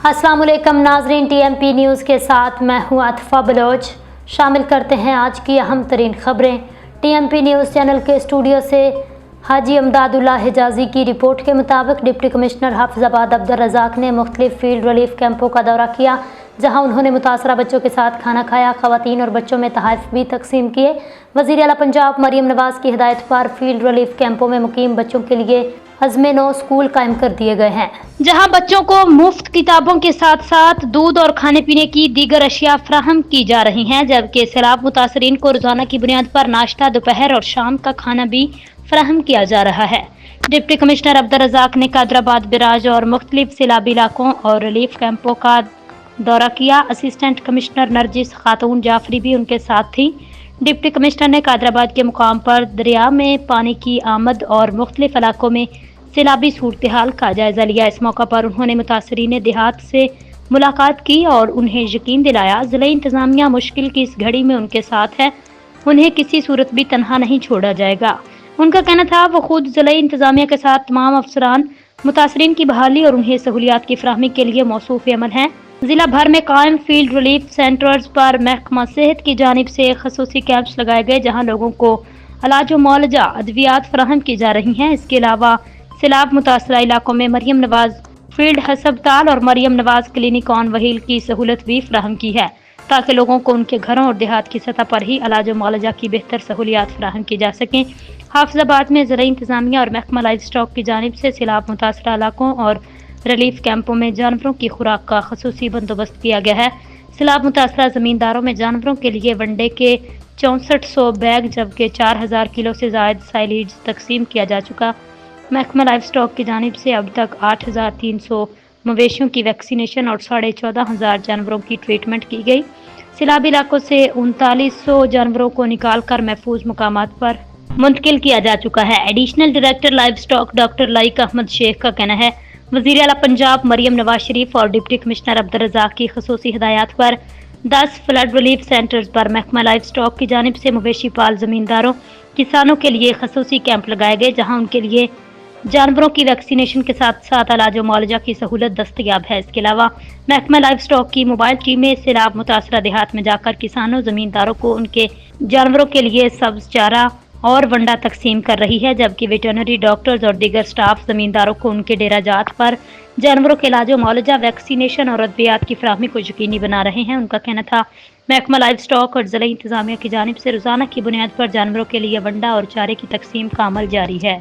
अस्सलाम वालेकुम नाजरीन, TMP न्यूज़ के साथ मैं हूँ आतिफा बलोच। शामिल करते हैं आज की अहम तरीन खबरें। TMP न्यूज़ चैनल के स्टूडियो से हाजी अमदादुल्लाह हिजाजी की रिपोर्ट के मुताबिक डिप्टी कमिश्नर हाफिजाबाद अब्दुल रज़ाक ने मुख्तलिफ फील्ड रिलीफ कैंपों का दौरा किया, जहां उन्होंने मुतासरा बच्चों के साथ खाना खाया, ख़वातीन और बच्चों में तोहफ़े भी तकसीम किए। वज़ीर आला पंजाब मरियम नवाज़ की हिदायत पर फील्ड रिलीफ कैंपों में मुकीम बच्चों के लिए अज़्मे नो स्कूल कायम कर दिए गए हैं, जहां बच्चों को मुफ्त किताबों के साथ साथ दूध और खाने पीने की दीगर अशिया फराहम की जा रही हैं, जबकि सैलाब मुतासरीन को रोजाना की बुनियाद पर नाश्ता, दोपहर और शाम का खाना भी फराहम किया जा रहा है। डिप्टी कमिश्नर अब्दुल रज़ाक ने कादराबाद, बिराज और मुख्तलिफ सैलाबी इलाकों और रिलीफ कैंपों का दौरा किया। असिस्टेंट कमिश्नर नरजिस खातून जाफरी भी उनके साथ थी। डिप्टी कमिश्नर ने कादराबाद के मुकाम पर दरिया में पानी की आमद और मुख्तलिफ इलाकों में सैलाबी सूरत हाल का जायजा लिया। इस मौका पर उन्होंने मुतासरीन देहात से मुलाकात की और उन्हें यकीन दिलाया ज़िला इंतज़ामिया मुश्किल की इस घड़ी में उनके साथ है, उन्हें किसी सूरत भी तनहा नहीं छोड़ा जाएगा। उनका कहना था वो खुद ज़िला इंतज़ामिया के साथ तमाम अफसरान मुतासरीन की बहाली और उन्हें सहूलियात की फराहमी के लिए मौसूफ अमल हैं। जिला भर में कायम फील्ड रिलीफ सेंटर्स पर महकमा सेहत की जानिब से खसूसी कैंप्स लगाए गए, जहाँ लोगों को इलाज व मुआलजा अद्वियात फराहम की जा रही हैं। इसके अलावा सैलाब मुतासरा इलाकों में मरियम नवाज फील्ड हस्पताल और Maryam Nawaz clinic on wheel की सहूलत भी फराहम की है, ताकि लोगों को उनके घरों और देहात की सतह पर ही इलाज व मुआलजा की बेहतर सहूलियात फराहम की जा सकें। हाफिजाबाद में ज़िला इंतज़ामिया और महकमा लाइफ स्टॉक की जानिब से सैलाब मुतासरा इलाकों और रिलीफ कैंपों में जानवरों की खुराक का खसूसी बंदोबस्त किया गया है। सैलाब मुतासरा ज़मींदारों में जानवरों के लिए वनडे के 6400 बैग जबकि 4000 किलो से ज़ायद साइलेज तकसीम किया जा चुका। महकमा लाइफ स्टॉक की जानिब से अब तक 8300 मवेशियों की वैक्सीनेशन और 14500 जानवरों की ट्रीटमेंट की गई। सैलाबी इलाकों से 3900 जानवरों को निकाल कर महफूज मकामात पर मुंतकिल किया जा चुका है। Additional director livestock doctor Laeeq Ahmed Sheikh का कहना है वज़ीर आला पंजाब मरियम नवाज शरीफ और डिप्टी कमिश्नर अब्दुल रज़ाक की खसूसी हिदायत पर 10 फ्लड रिलीफ सेंटर्स पर महकमा लाइफ स्टॉक की जानिब से मवेशी पाल ज़मींदारों किसानों के लिए खसूसी कैंप लगाए गए, जहाँ उनके लिए जानवरों की वैक्सीनेशन के साथ साथ इलाज व मुआलजा की सहूलत दस्तयाब है। इसके अलावा महकमा लाइफ स्टॉक की मोबाइल टीमें सैलाब मुतासरा देहात में जाकर किसानों ज़मींदारों को उनके जानवरों के लिए सब्ज चारा और वंडा तकसीम कर रही है, जबकि वेटरनरी डॉक्टर्स और दीगर स्टाफ ज़मींदारों को उनके डेरा जात पर जानवरों के इलाज व मुआलजा, वैक्सीनेशन और अद्वियात की फराहमी को यकीनी बना रहे हैं। उनका कहना था महकमा लाइफ स्टॉक और ज़िला इंतज़ामिया की जानिब से रोज़ाना की बुनियाद पर जानवरों के लिए वंडा और चारे की तकसीम का अमल जारी है।